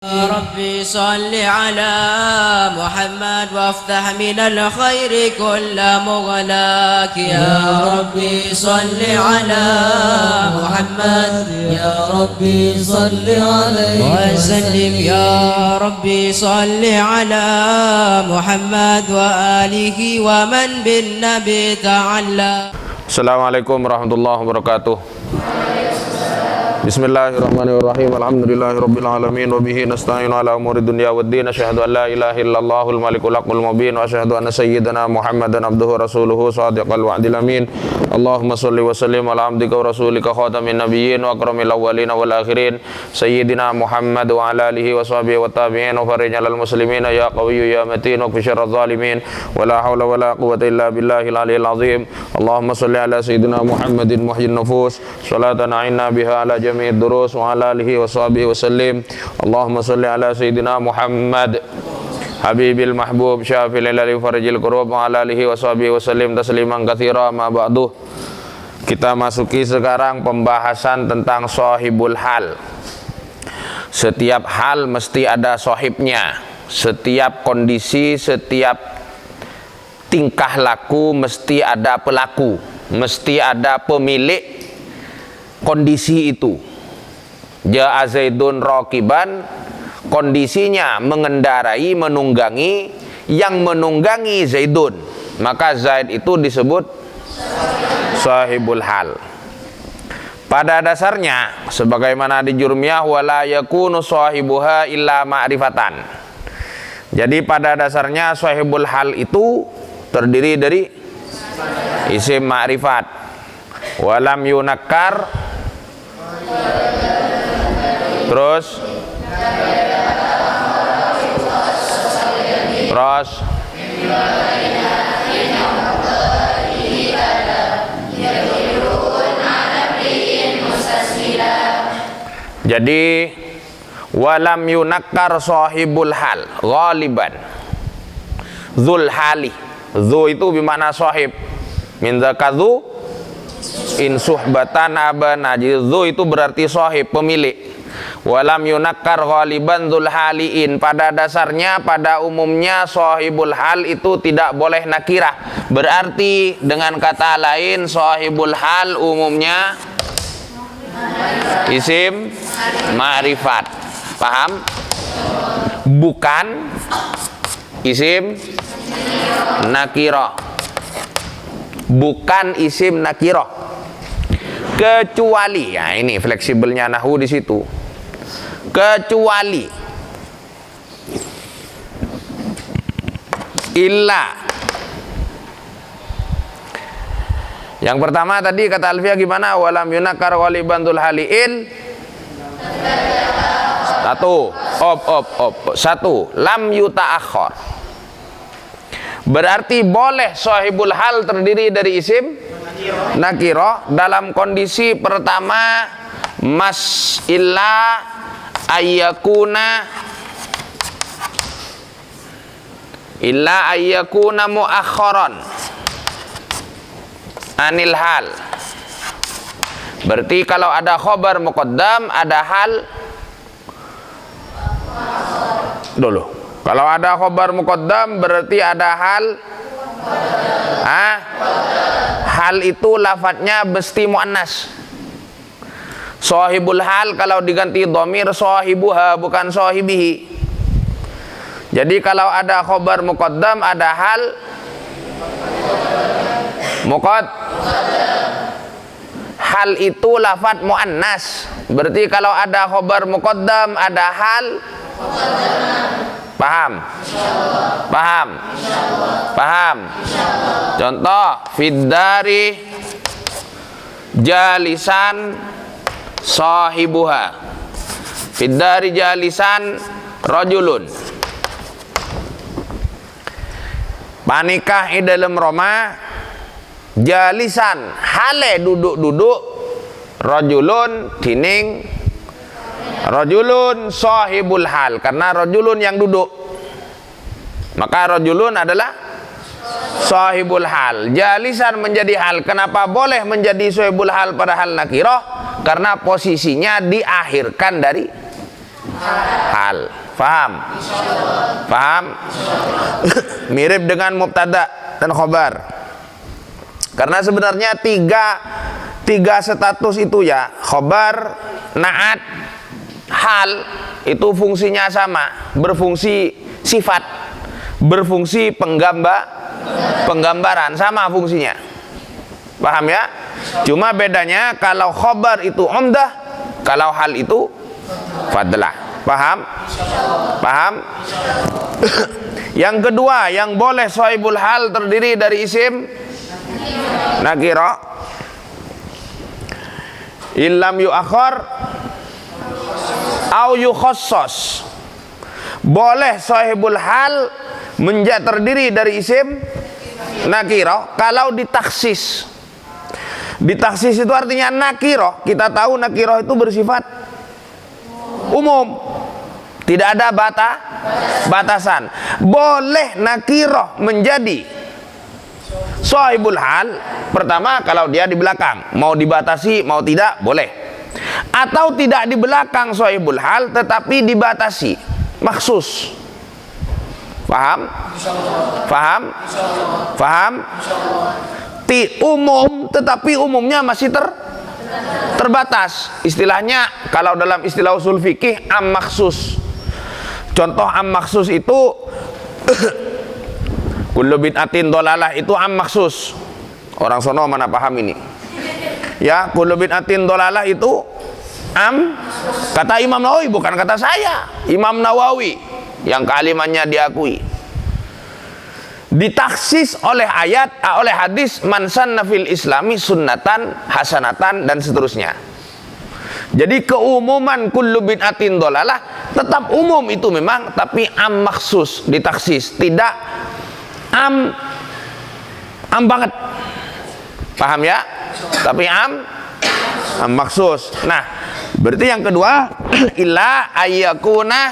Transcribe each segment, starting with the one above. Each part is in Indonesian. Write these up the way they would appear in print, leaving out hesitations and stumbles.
ربي صل على محمد وافتح من الخير كل مغلاك يا ربي صل على محمد يا ربي صل عليه وسلم يا ربي صل على محمد وآله ومن بالنبي تعلى. Assalamualaikum warahmatullahi wabarakatuh. Bismillahirrahmanirrahim. Alhamdulillahirabbil alamin wa bihi nasta'inu ala umuri dunya waddin. Asyhadu an la ilaha illallahul malikul haqqul mubin wa asyhadu anna sayyidana Muhammadan abduhu rasuluhu shadiqal wa'dil amin. Allahumma shalli wa sallim ala abdika wa rasulika khatamin nabiyyin wa akramil awwalin wal akhirin sayyidina Muhammad wa ala alihi wa sahbihi wa tabi'in wa farij 'alal muslimin ya qawiyyu ya matin wa fisyarradh zalimin wa la haula wa la quwwata illa billahil aliyyil azim. Allahumma shalli ala sayyidina Muhammadin muhyyin nufus salatan a'inna biha ala jami'id durus wa ala alihi wa sahbihi wa sallim. Allahumma salli ala sayyidina Muhammad Habibil mahbub syafil ilali farjil kurub wa ala alihi wa sahbihi wa sallim tasliman katsira ma ba'du. Kita masuki sekarang pembahasan tentang sahibul hal. Setiap hal mesti ada sahibnya. Setiap kondisi, setiap tingkah laku mesti ada pelaku, mesti ada pemilik kondisi itu. Ja'a Zaidun raqiban, kondisinya mengendarai, menunggangi, yang menunggangi Zaidun, maka Zaid itu disebut sahibul hal. Pada dasarnya sebagaimana di Jurmiyah, wala yakunu sahibuha illa ma'rifatan. Jadi pada dasarnya sahibul hal itu terdiri dari isim ma'rifat. Walam yunakkar, terus jadi walam yunakkar sahibul hal ghaliban dzul hali. Dzu itu bermakna sahib, min zakadzu in suhbatan abana. Jadi dzu itu berarti sahib, pemilik. Walam yunakkar ghaliban dzul haliin, pada dasarnya, pada umumnya sahibul hal itu tidak boleh nakirah. Berarti dengan kata lain sahibul hal umumnya isim ma'rifat. Paham? Bukan isim nakirah. Bukan isim nakirah. Kecuali, ya ini fleksibelnya nahwu di situ. Kecuali illa. Yang pertama tadi kata Alfiyah gimana? Walam yunakkar ghaliban dzul haliin. Satu, lam yuta'akhkhar. Berarti boleh sahibul hal terdiri dari isim nakirah dalam kondisi pertama, mas illa ayyakuna muakhkharan anil hal. Berarti kalau ada khobar muqaddam, ada hal dulu. Kalau ada khobar muqaddam berarti ada hal. Hal itu lafadznya mesti muannas. Sahibul hal kalau diganti dhamir sahibuha, bukan sahibihi. Jadi kalau ada khobar muqaddam, ada hal hal itu lafadz muannas. Berarti kalau ada khobar muqaddam, ada hal. Paham? Paham? Paham? Contoh, fiddari jalisan sahibuha. Fiddari jalisan rajulun. Panikah dalam Roma jalisan hale duduk-duduk rajulun dining rajulun sahibul hal, karena rajulun yang duduk, maka rajulun adalah sahibul hal. Jalisan menjadi hal. Kenapa boleh menjadi sahibul hal pada hal nakirah? Karena posisinya diakhirkan dari Hal. Paham? Paham? Mirip dengan mubtada dan khobar. Karena sebenarnya tiga status itu ya, khobar, naat, hal, itu fungsinya sama, berfungsi sifat, berfungsi penggambaran, sama fungsinya. Paham ya? Cuma bedanya kalau khobar itu umdah, kalau hal itu fadlah. Paham? Paham? Yang kedua, yang boleh sahibul hal terdiri dari isim nakira, illam yu'akhar au yukhassas. Boleh sahibul hal terdiri dari isim nakira kalau ditaksis. Ditaksis itu artinya nakira. Kita tahu nakira itu bersifat umum, tidak ada batasan. Boleh nakirah menjadi sahibul hal pertama kalau dia di belakang, mau dibatasi mau tidak boleh, atau tidak di belakang sahibul hal tetapi dibatasi maksus. Paham? Paham? Paham? Umum tetapi umumnya masih terbatas. Istilahnya kalau dalam istilah usul fikih am maksus. Contoh am maksus itu kullu bid'atin dhalalah, itu am maksus. Orang sono mana paham ini? Ya, kullu bid'atin dhalalah itu am, kata Imam Nawawi, bukan kata saya. Imam Nawawi yang kealimannya diakui. Ditaksis oleh ayat, oleh hadis man sanna fil islami sunnatan hasanatan dan seterusnya. Jadi keumuman kullu bid'atin dhalalah tetap umum itu memang, tapi am maksus, ditaksis, tidak am banget. Paham ya? Tapi am maksus. Nah, berarti yang kedua illa ayyakuna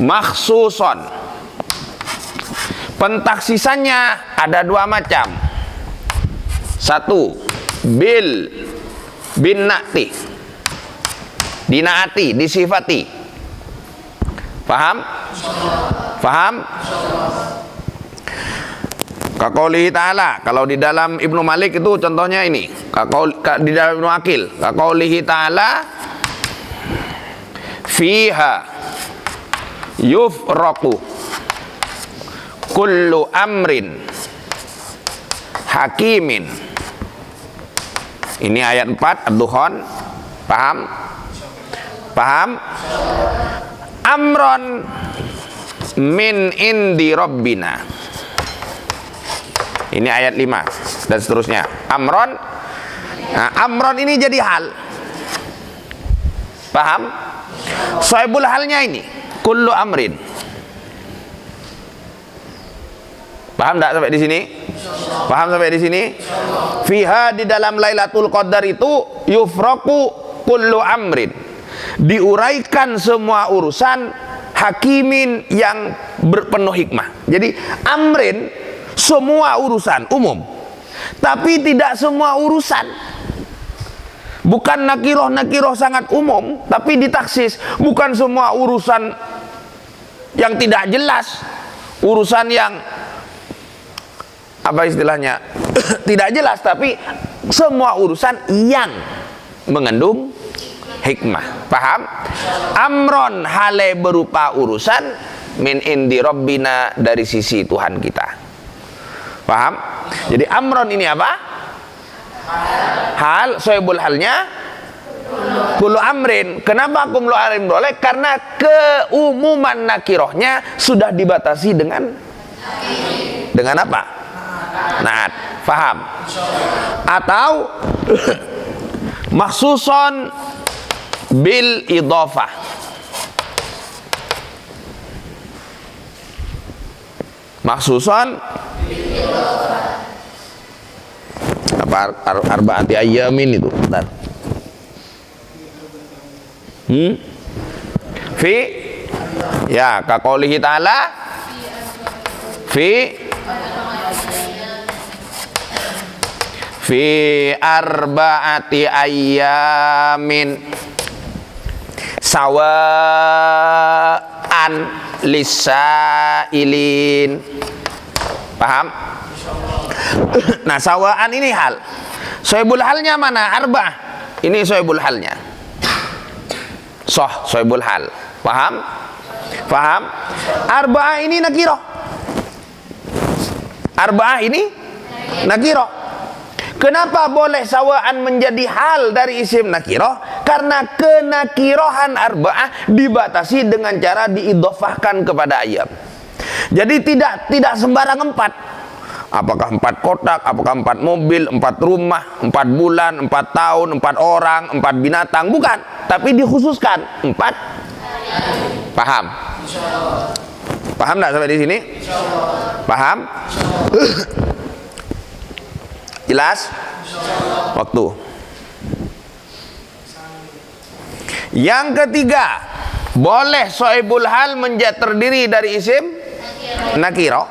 makhsuson. Pentaksisannya ada dua macam. Satu, bin na'ti, dinaati, disifati. Paham? Paham? Kaqaulihi ta'ala, kalau di dalam Ibnu Malik itu contohnya ini, di dalam Ibnu Aqil, kaqaulihi ta'ala fiha yufraqu kullu amrin hakimin. Ini ayat 4 Ad-Dukhan. Paham? Paham? Amron min indi rabbina. Ini ayat 5 dan seterusnya. Amron. Nah, amron ini jadi hal. Paham? Sahibul halnya ini kullu amrin. Paham enggak sampai di sini? Paham sampai di sini? Fiha, di dalam Lailatul Qadar itu yufraqu kullu amrin. Diuraikan semua urusan, hakimin yang berpenuh hikmah. Jadi amrin semua urusan umum. Tapi tidak semua urusan. Bukan nakiroh sangat umum, tapi ditaksis. Bukan semua urusan yang tidak jelas. Urusan yang apa istilahnya tidak jelas, tapi semua urusan yang mengandung hikmah. Paham? Amron hale berupa urusan min indi rabbina, dari sisi Tuhan kita. Paham? Jadi amron ini apa? Hal, sohibul halnya kullu amrin. Kenapa kullu amrin boleh? Karena keumuman nakirohnya sudah dibatasi dengan apa? Naat. Faham? Atau maksuson bil idhofah. Maksuson apa? Arba'ati ayyamin itu. Bentar. Fi, ya, kaqaulihi ta'ala fi arba'ati ayyamin, Sawa'an lisailin. Paham? Nah, sawa'an ini hal. Sohibul halnya mana? Arba'ah. Ini sohibul halnya. Sohibul hal. Paham? Paham? Arba'ah ini nakirah. Arba'ah ini nakirah. Kenapa boleh sawa'an menjadi hal dari isim nakirah? Karena kenakirohan arba'ah dibatasi dengan cara diidhofahkan kepada ayam. Jadi tidak sembarang 4. Apakah 4 kotak, apakah 4 mobil, 4 rumah, 4 bulan, 4 tahun, 4 orang, 4 binatang, bukan. Tapi dikhususkan 4. Paham? Paham nggak sampai di sini? Paham? Jelas? Waktu. Yang ketiga, boleh sohibul hal terdiri dari isim nakiro.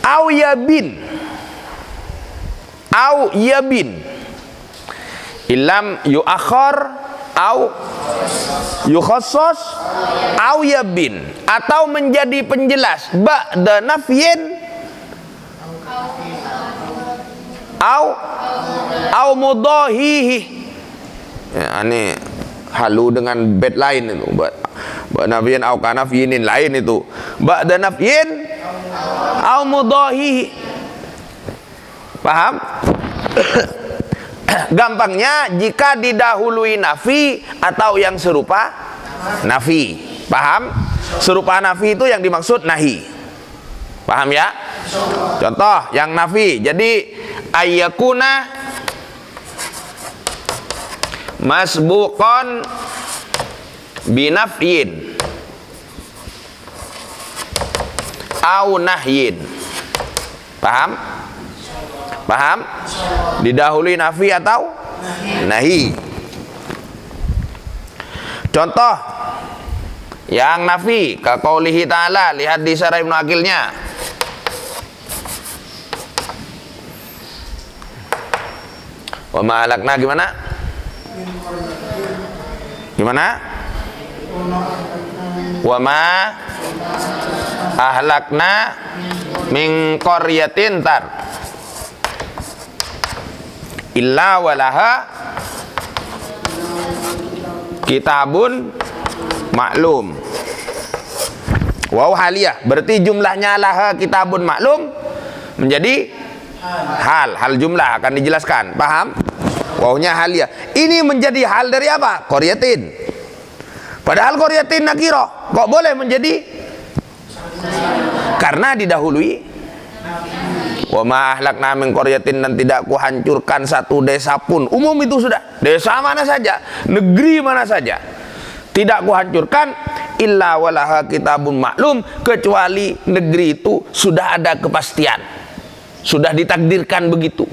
Au yabin. Au yabin. Ilam yuakhor au yukhassos au yabin, atau menjadi penjelas ba'da nafyin au mudahihi. Ya, ini halu dengan bed lain itu. Ba'da nafyin au kanafyinin lain itu. Ba'da nafyin au mudahihi. Paham? Gampangnya jika didahului nafi atau yang serupa nafi. Paham? Serupa nafi itu yang dimaksud nahi. Paham ya? Contoh yang nafi. Jadi ayyakuna masbuqan binafyin au nahyin. Paham? Paham? Didahului nafi atau nahi. Contoh yang nafi, ka qaulihi ta'ala, lihat di Syarah Ibnu Aqilnya. Wa ma halakna gimana? Gimana? Wa ma ahlakna min qaryatin tar illa walaha kitabun maklum. Waw haliyah, berarti jumlahnya laha kitabun maklum menjadi hal jumlah akan dijelaskan. Paham? Wawnya haliyah. Ini menjadi hal dari apa? Qaryatin. Padahal qaryatin nakirah. Kok boleh menjadi? Karena didahului wa ma ahlakna min qaryatin, dan tidak kuhancurkan satu desa pun. Umum itu sudah. Desa mana saja, negeri mana saja, tidak kuhancurkan illa walaha kitabun maklum, kecuali negeri itu sudah ada kepastian, sudah ditakdirkan begitu.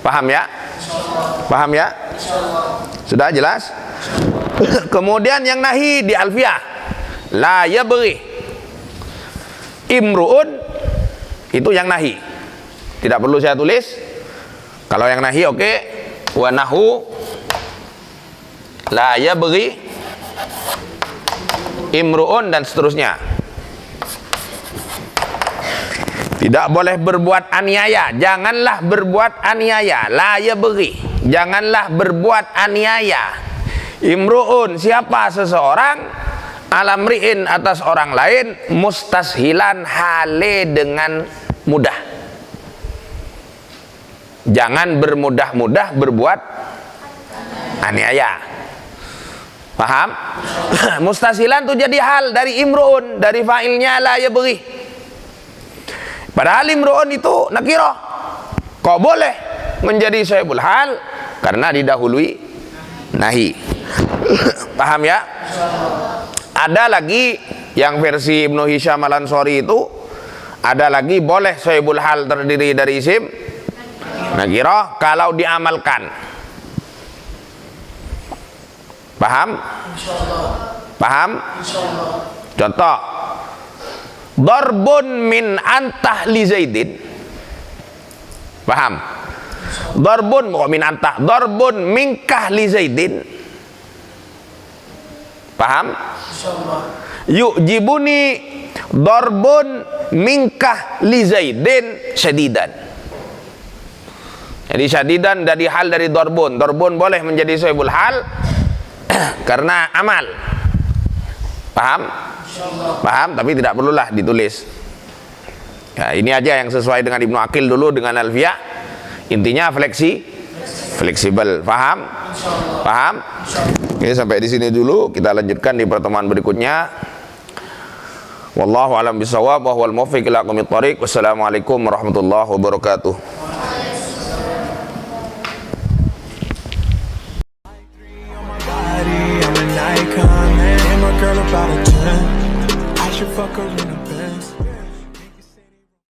Paham ya? Paham ya? Sudah jelas? Kemudian yang nahi di Alfiyah, la yabghi imru'un, itu yang nahi. Tidak perlu saya tulis. Kalau yang nahi oke. Wa nahu la yabghi imru'un, dan seterusnya. Tidak boleh berbuat aniaya. Janganlah berbuat aniaya. La yabghi, janganlah berbuat aniaya. Imru'un, siapa seseorang, alamri'in, atas orang lain, mustashilan, hale dengan mudah. Jangan bermudah-mudah berbuat aniaya. Paham? Mustashilan itu jadi hal dari imru'un, dari fa'ilnya la yabghi. Padahal imru'un itu nakirah. Kok boleh menjadi sahibul hal? Karena didahului nahi. Paham ya? Ada lagi yang versi Ibnu Hisham Al-Ansari itu, ada lagi boleh sahibul hal terdiri dari isim nakirah kalau diamalkan. Paham? Paham? Contoh, darbun min antah li zaidin. Paham? Darbun min antah, darbun minkah li zaidin. Paham? Yu'jibuni darbun minkah li Zaidin syadidan. Jadi syadidan dari hal dari darbun. Darbun boleh menjadi sahibul hal karena amal. Paham? Paham, tapi tidak perlulah ditulis. Ya, ini aja yang sesuai dengan Ibnu Aqil dulu dengan Alfiyah. Intinya fleksibel. Paham? Paham? Oke, sampai di sini dulu. Kita lanjutkan di pertemuan berikutnya. Wallahu a'lam bishawab wa huwal muwaffiq ila aqwamit thoriq. Wassalamualaikum warahmatullahi wabarakatuh. I'm an icon, man. And my girl about a 10. I should fuck her in a bed.